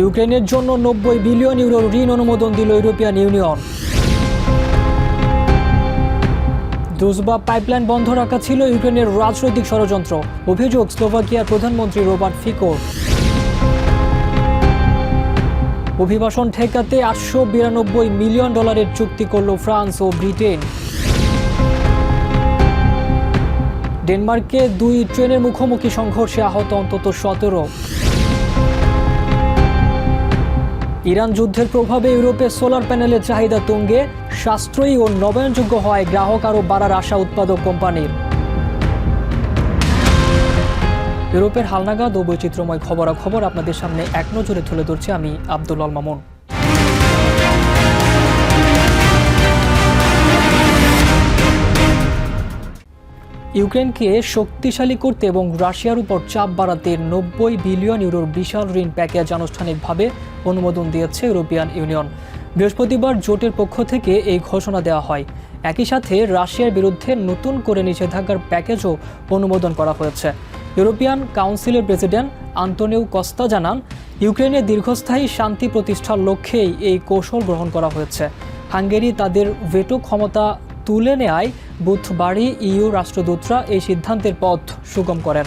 ইউক্রেনের জন্য 90 বিলিয়ন ইউরোর ঋণ অনুমোদন দিল ইউরোপিয়ান ইউনিয়ন। দ্রুজবা পাইপলাইন বন্ধ রাখা ছিল ইউক্রেনের রাজনৈতিক ষড়যন্ত্র, অভিযোগ স্লোভাকিয়ার প্রধানমন্ত্রী রবার্ট ফিকোর। অভিবাসন ঠেকাতে $892 মিলিয়ন চুক্তি করল ফ্রান্স ও ব্রিটেন। ডেনমার্কে 2 ট্রেনের মুখোমুখি সংঘর্ষে আহত অন্তত 17। ইরান যুদ্ধের প্রভাবে ইউরোপে সোলার প্যানেলের চাহিদা তুঙ্গে, সাশ্রয়ী ও নবায়নযোগ্য হয় গ্রাহক আরও বাড়ার আশা উৎপাদক কোম্পানির। ইউরোপের হালনাগাদ ও বৈচিত্র্যময় খবরাখবর আপনাদের সামনে এক নজরে তুলে ধরছি আমি আব্দুল আল মামুন। ইউক্রেনকে শক্তিশালী করতে এবং রাশিয়ার উপর চাপ বাড়াতে 90 বিলিয়ন ইউরোর বিশাল ঋণ প্যাকেজ আনুষ্ঠানিকভাবে অনুমোদন দিয়েছে ইউরোপিয়ান ইউনিয়ন। বৃহস্পতিবার জোটের পক্ষ থেকে এই ঘোষণা দেওয়া হয়। একই সাথে রাশিয়ার বিরুদ্ধে নতুন করে নিষেধাজ্ঞার প্যাকেজও অনুমোদন করা হয়েছে। ইউরোপিয়ান কাউন্সিলের প্রেসিডেন্ট আন্তোনিও কস্তা জানান, ইউক্রেনে দীর্ঘস্থায়ী শান্তি প্রতিষ্ঠার লক্ষ্যেই এই কৌশল গ্রহণ করা হয়েছে। হাঙ্গেরি তাদের ভেটো ক্ষমতা তুলে নেয় বুধবারই ইইউ রাষ্ট্রদূতরা এই সিদ্ধান্তের পথ সুগম করেন।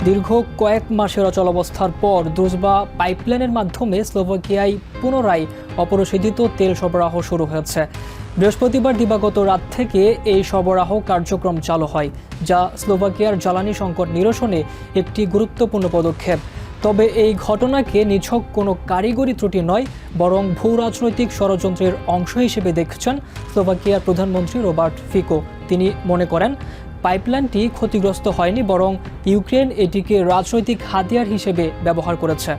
দীর্ঘ কয়েক মাসের অচলাবস্থার পর দ্রুজবা পাইপলাইনের মাধ্যমে স্লোভাকিয়ায় পুনরায় অপরিশোধিত তেল সরবরাহ শুরু হয়েছে। বৃহস্পতিবার দিবাগত রাত থেকে এই সরবরাহ কার্যক্রম চালু হয়, যা স্লোভাকিয়ার জ্বালানি সংকট নিরসনে একটি গুরুত্বপূর্ণ পদক্ষেপ। তবে এই ঘটনাকে নিছক কোনো কারিগরি ত্রুটি নয়, বরং ভূ রাজনৈতিক ষড়যন্ত্রের অংশ হিসেবে দেখছেন স্লোভাকিয়ার প্রধানমন্ত্রী রবার্ট ফিকো। তিনি মনে করেন, পাইপলাইনটি ক্ষতিগ্রস্ত হয়নি, বরং ইউক্রেন এটিকে রাজনৈতিক হাতিয়ার হিসেবে ব্যবহার করেছে।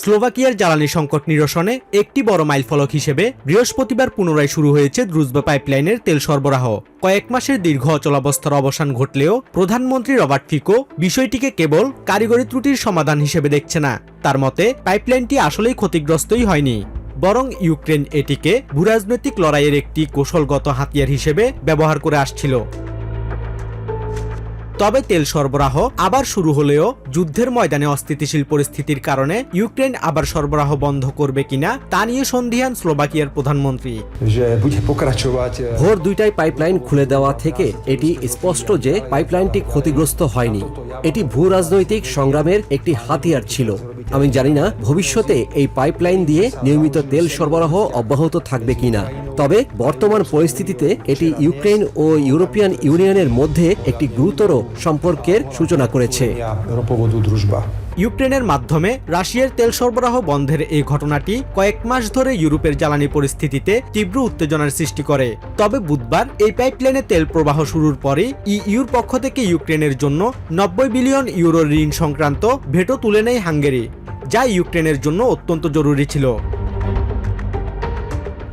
স্লোভাকিয়ার জ্বালানি সংকট নিরসনে একটি বড় মাইলফলক হিসেবে বৃহস্পতিবার পুনরায় শুরু হয়েছে দ্রুজবা পাইপলাইনের তেল সরবরাহ। কয়েক মাসের দীর্ঘ অচলাবস্থার অবসান ঘটলেও প্রধানমন্ত্রী রবার্ট ফিকো বিষয়টিকে কেবল কারিগরি ত্রুটির সমাধান হিসেবে দেখছে না। তার মতে, পাইপলাইনটি আসলেই ক্ষতিগ্রস্তই হয়নি, বরং ইউক্রেন এটিকে ভূরাজনৈতিক লড়াইয়ের একটি কৌশলগত হাতিয়ার হিসেবে ব্যবহার করে আসছিল। তবে তেল সরবরাহ আবার শুরু হলেও যুদ্ধের ময়দানে অস্থিতিশীল পরিস্থিতির কারণে ইউক্রেন আবার সরবরাহ বন্ধ করবে কিনা তা নিয়ে সন্দিহান স্লোভাকিয়ার প্রধানমন্ত্রী। ভোর 2টায় পাইপলাইন খুলে দেওয়া থেকে এটি স্পষ্ট যে পাইপলাইনটি ক্ষতিগ্রস্ত হয়নি। এটি ভূ রাজনৈতিক সংগ্রামের একটি হাতিয়ার ছিল। আমি জানি না ভবিষ্যতে এই পাইপলাইন দিয়ে নিয়মিত তেল সরবরাহ অব্যাহত থাকবে কিনা, তবে বর্তমান পরিস্থিতিতে এটি ইউক্রেন ও ইউরোপিয়ান ইউনিয়নের মধ্যে একটি গুরুতর সম্পর্কের সূচনা করেছে। ইউক্রেনের মাধ্যমে রাশিয়ার তেল সরবরাহ বন্ধের এই ঘটনাটি কয়েক মাস ধরে ইউরোপের জ্বালানি পরিস্থিতিতে তীব্র উত্তেজনার সৃষ্টি করে। তবে বুধবার এই পাইপলাইনে তেল প্রবাহ শুরুর পরে ইইউর পক্ষ থেকে ইউক্রেনের জন্য 90 বিলিয়ন ইউরো ঋণ সংক্রান্ত ভেটো তুলে নেয় হাঙ্গেরি, যা ইউক্রেনের জন্য অত্যন্ত জরুরি ছিল।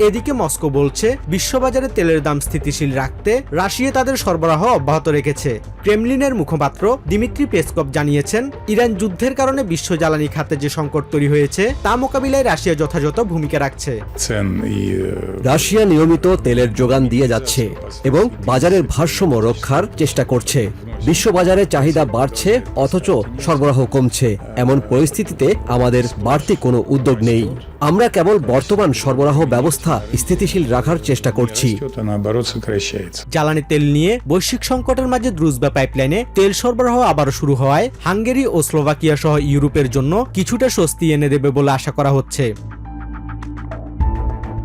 এদিকে মস্কো বলছে, বিশ্ববাজারে তেলের দাম স্থিতিশীল রাখতে রাশিয়া তাদের সরবরাহ অব্যাহত রেখেছে। ক্রেমলিনের মুখপাত্র দিমিত্রি পেসকভ জানিয়েছেন, ইরান যুদ্ধের কারণে বিশ্ব জ্বালানি খাতে যে সংকট তৈরি হয়েছে তা মোকাবিলায় রাশিয়া যথাযথ ভূমিকা রাখছে। রাশিয়া নিয়মিত তেলের যোগান দিয়ে যাচ্ছে এবং বাজারের ভারসাম্য রক্ষার চেষ্টা করছে। বিশ্ববাজারে চাহিদা বাড়ছে অথচ সরবরাহ কমছে। এমন পরিস্থিতিতে আমাদের বাড়তি কোনো উদ্যোগ নেই। আমরা কেবল বর্তমান সরবরাহ ব্যবস্থা স্থিতিশীল রাখার চেষ্টা করছি। জ্বালানি তেল নিয়ে বৈশ্বিক সংকটের মাঝে দ্রুজবা পাইপলাইনে তেল সরবরাহ আবার শুরু হওয়ায় হাঙ্গেরি ও স্লোভাকিয়া সহ ইউরোপের জন্য কিছুটা স্বস্তি এনে দেবে বলে আশা করা হচ্ছে।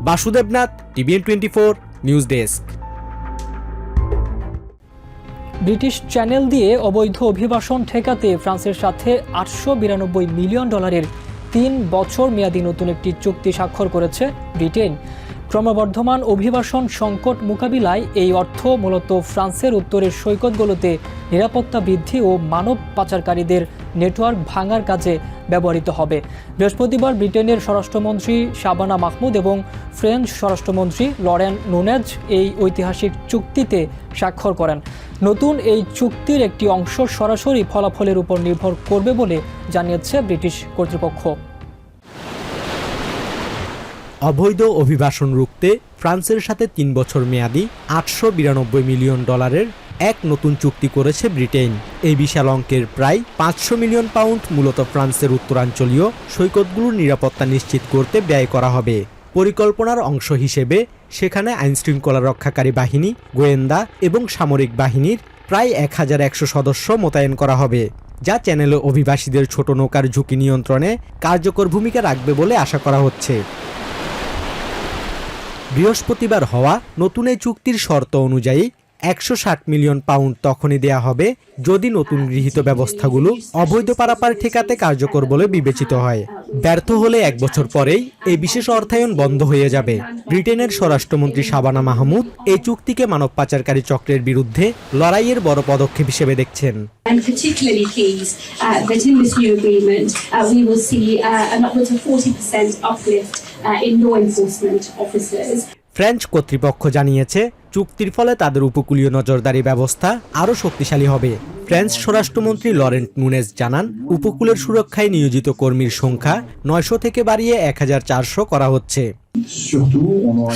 Basudev Nath, TVN 24 news desk. British channel দিয়ে অবৈধ অভিবাসন ঠেকাতে ফ্রান্সের সাথে $892 মিলিয়ন 3 বছর মেয়াদী নতুন একটি চুক্তি স্বাক্ষর করেছে ব্রিটেন। ক্রমবর্ধমান অভিবাসন সংকট মোকাবিলায় এই অর্থ মূলত ফ্রান্সের উত্তরের সৈকতগুলোতে নিরাপত্তা বৃদ্ধি ও মানব পাচারকারীদের নেটওয়ার্ক ভাঙার কাজে ব্যবহৃত হবে। বৃহস্পতিবার ব্রিটেনের স্বরাষ্ট্রমন্ত্রী শাবানা মাহমুদ এবং ফ্রেঞ্চ স্বরাষ্ট্রমন্ত্রী লরেন নুনেজ এই ঐতিহাসিক চুক্তিতে স্বাক্ষর করেন। নতুন এই চুক্তির একটি অংশ সরাসরি ফলাফলের উপর নির্ভর করবে বলে জানিয়েছে ব্রিটিশ কর্তৃপক্ষ। অবৈধ অভিবাসন রুখতে ফ্রান্সের সাথে 3 বছর মেয়াদী $892 মিলিয়ন এক নতুন চুক্তি করেছে ব্রিটেন। এই বিশাল অঙ্কের প্রায় 500 মিলিয়ন পাউন্ড মূলত ফ্রান্সের উত্তরাঞ্চলীয় সৈকতগুলোর নিরাপত্তা নিশ্চিত করতে ব্যয় করা হবে। পরিকল্পনার অংশ হিসেবে সেখানে আইনশৃঙ্খলা রক্ষাকারী বাহিনী, গোয়েন্দা এবং সামরিক বাহিনীর প্রায় 1100 সদস্য মোতায়েন করা হবে, যা চ্যানেলে অভিবাসীদের ছোট নৌকার ঝুঁকি নিয়ন্ত্রণে কার্যকর ভূমিকা রাখবে বলে আশা করা হচ্ছে। বৃহস্পতিবার হওয়া নতুন এই চুক্তির শর্ত অনুযায়ী 160 মিলিয়ন পাউন্ড তখনই দেয়া হবে যদি নতুন গৃহীত ব্যবস্থাগুলো অবৈধ পারাপার ঠেকাতে কার্যকর বলে বিবেচিত হয়। ব্যর্থ হলে 1 বছর পরেই এই বিশেষ অর্থায়ন বন্ধ হয়ে যাবে। ব্রিটেনের স্বরাষ্ট্রমন্ত্রী শাবানা মাহমুদ এই চুক্তিকে মানব পাচারকারী চক্রের বিরুদ্ধে লড়াইয়ের বড় পদক্ষেপ হিসেবে দেখছেন। I'm particularly pleased that in this new agreement we will see an upwards of 40% uplift in law enforcement officers. French কর্তৃপক্ষ জানিয়েছে চুক্তির ফলে তাদের উপকূলীয় নজরদারি ব্যবস্থা আরও শক্তিশালী হবে। ফ্রেঞ্চ স্বরাষ্ট্রমন্ত্রী লরেন্ট নুনেজ জানান, উপকূলের সুরক্ষায় নিয়োজিত কর্মীর সংখ্যা 900 থেকে বাড়িয়ে 1400 করা হচ্ছে।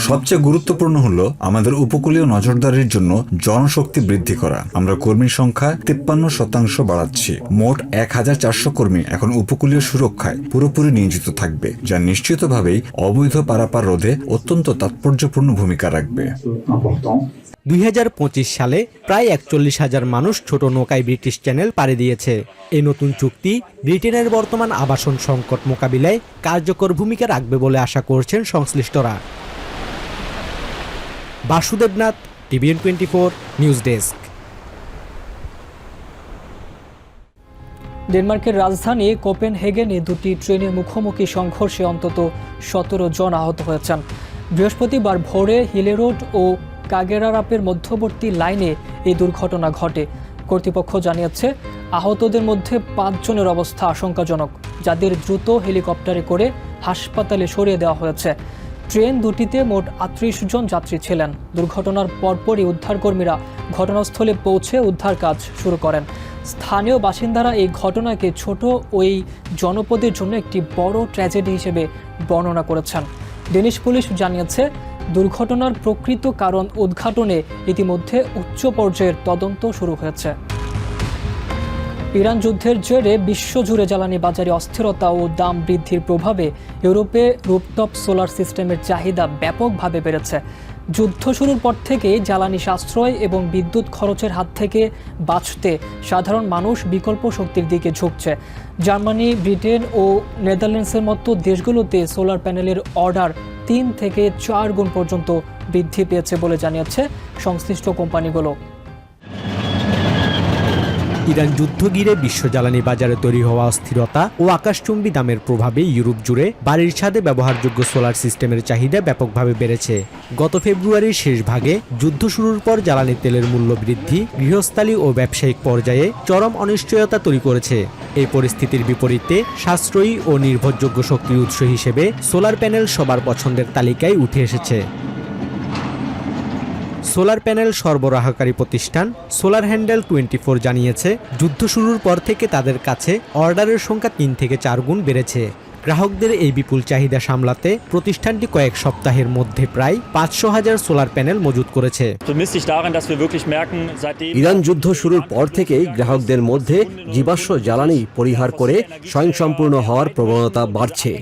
সবচেয়ে গুরুত্বপূর্ণ হলো আমাদের উপকূলীয় নজরদারির জন্য জনশক্তি বৃদ্ধি করা। আমরা কর্মীর সংখ্যা 53% বাড়াচ্ছি। মোট 1400 কর্মী এখন উপকূলীয় সুরক্ষায় পুরোপুরি নিয়োজিত থাকবে, যা নিশ্চিতভাবেই অবৈধ পারাপার রোধে অত্যন্ত তাৎপর্যপূর্ণ ভূমিকা রাখবে। 2025 সালে প্রায় 41,000 মানুষ ছোট নৌকায় ব্রিটিশ চ্যানেল পাড়ি দিয়েছে। এই নতুন চুক্তি ব্রিটেনের বর্তমান আবাসন সংকট মোকাবিলায় কার্যকর ভূমিকা রাখবে বলে আশা করছেন সংশ্লিষ্টরা। Basudev Nath, TVN 24 news desk. ডেনমার্কের রাজধানী কোপেনহেগেনে দুটি ট্রেনের মুখোমুখি সংঘর্ষে অন্তত 17 জন আহত হয়েছেন। বৃহস্পতিবার ভোরে হিলেরোড ও কাগেরারাপের মধ্যবর্তী লাইনে এই দুর্ঘটনা ঘটে। কর্তৃপক্ষ জানিয়েছে আহতদের মধ্যে 5 জনের অবস্থা আশঙ্কাজনক, যাদের দ্রুত হেলিকপ্টারে করে হাসপাতালে সরিয়ে দেওয়া হয়েছে। ট্রেন দুটিতে মোট 38 জন যাত্রী ছিলেন। দুর্ঘটনার পরপরই উদ্ধারকর্মীরা ঘটনাস্থলে পৌঁছে উদ্ধার কাজ শুরু করেন। স্থানীয় বাসিন্দারা এই ঘটনাকে ছোট ওই জনপদের জন্য একটি বড় ট্র্যাজেডি হিসেবে বর্ণনা করেছেন। ডেনিশ পুলিশ জানিয়েছে দুর্ঘটনার প্রকৃত কারণ উদ্ঘাটনে ইতিমধ্যে উচ্চ পর্যায়ের তদন্ত শুরু হয়েছে। ইরান যুদ্ধের জেরে বিশ্বজুড়ে জ্বালানি বাজারে অস্থিরতা ও দাম বৃদ্ধির প্রভাবে ইউরোপে রুফটপ সোলার সিস্টেমের চাহিদা ব্যাপকভাবে বেড়েছে। যুদ্ধ শুরুর পর থেকেই জ্বালানি সাশ্রয় এবং বিদ্যুৎ খরচের হাত থেকে বাঁচতে সাধারণ মানুষ বিকল্প শক্তির দিকে ঝুঁকছে। জার্মানি, ব্রিটেন ও নেদারল্যান্ডসের মতো দেশগুলোতে সোলার প্যানেলের অর্ডার 3 থেকে 4 গুণ পর্যন্ত বৃদ্ধি পেয়েছে বলে জানিয়েছে সংশ্লিষ্ট কোম্পানিগুলো। ইরান যুদ্ধ ঘিরে বিশ্ব জ্বালানি বাজারে তৈরি হওয়া অস্থিরতা ও আকাশচুম্বী দামের প্রভাবে ইউরোপ জুড়ে বাড়ির ছাদে ব্যবহারযোগ্য সোলার সিস্টেমের চাহিদা ব্যাপকভাবে বেড়েছে। গত ফেব্রুয়ারির শেষ ভাগে যুদ্ধ শুরুর পর জ্বালানি তেলের মূল্য বৃদ্ধি গৃহস্থালী ও ব্যবসায়িক পর্যায়ে চরম অনিশ্চয়তা তৈরি করেছে। এই পরিস্থিতির বিপরীতে সাশ্রয়ী ও নির্ভরযোগ্য শক্তির উৎস হিসেবে সোলার প্যানেল সবার পছন্দের তালিকায় উঠে এসেছে। সোলার প্যানেল সরবরাহকারী প্রতিষ্ঠান সোলার হ্যান্ডেল 24 জানিয়েছে, যুদ্ধ শুরুর পর থেকে তাদের কাছে অর্ডারের সংখ্যা 3 থেকে 4 গুণ বেড়েছে। গ্রাহকদের এই বিপুল চাহিদা সামলাতে প্রতিষ্ঠানটি কয়েক সপ্তাহের মধ্যে প্রায় 500,000 সোলার প্যানেল মজুত করেছে। ইরান যুদ্ধ শুরুর পর থেকেই গ্রাহকদের মধ্যে জীবাশ্ম জ্বালানি পরিহার করে স্বয়ংসম্পূর্ণ হওয়ার প্রবণতা বাড়ছে।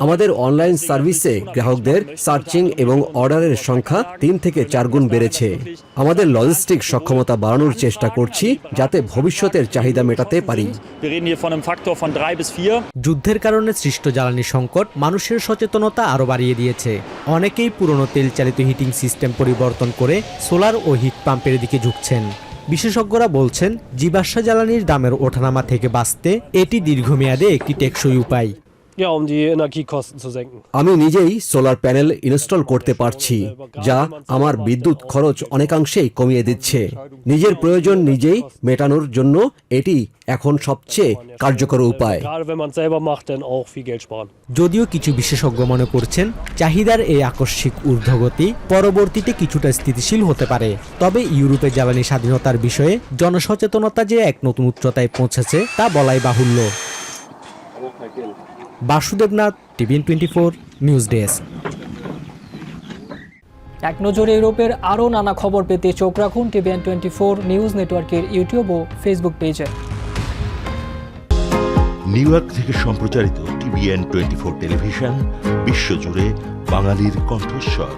আমাদের অনলাইন সার্ভিসে গ্রাহকদের সার্চিং এবং অর্ডারের সংখ্যা 3 থেকে 4 গুণ বেড়েছে। আমাদের লজিস্টিক সক্ষমতা বাড়ানোর চেষ্টা করছি যাতে ভবিষ্যতের চাহিদা মেটাতে পারি। যুদ্ধের কারণে সৃষ্ট জ্বালানি সংকট মানুষের সচেতনতা আরও বাড়িয়ে দিয়েছে। অনেকেই পুরনো তেল চালিত হিটিং সিস্টেম পরিবর্তন করে সোলার ও হিট পাম্পের দিকে ঝুঁকছেন। বিশেষজ্ঞরা বলছেন, জীবাশ্ম জ্বালানির দামের ওঠানামা থেকে বাঁচতে এটি দীর্ঘমেয়াদে একটি টেকসই উপায়। আমি নিজেই সোলার প্যানেল ইনস্টল করতে পারছি, যা আমার বিদ্যুৎ খরচ অনেকাংশেই কমিয়ে দিচ্ছে। নিজের প্রয়োজন নিজেই মেটানোর জন্য এটি এখন সবচেয়ে কার্যকর উপায়। যদিও কিছু বিশেষজ্ঞ মনে করছেন, চাহিদার এই আকস্মিক ঊর্ধ্বগতি পরবর্তীতে কিছুটা স্থিতিশীল হতে পারে। তবে ইউরোপে জ্বালানি স্বাধীনতার বিষয়ে জনসচেতনতা যে এক নতুন উচ্চতায় পৌঁছেছে তা বলাই বাহুল্য। Basudev Nath, TVN 24 news desk. এক নজরে ইউরোপের আরও নানা খবর পেতে চোখ রাখুন TVN24 নিউজ নেটওয়ার্কের ইউটিউব ও ফেসবুক পেজে। নিউ ইয়র্ক থেকে সম্প্রচারিত TVN24 টেলিভিশন বিশ্বজুড়ে বাঙালির কণ্ঠস্বর।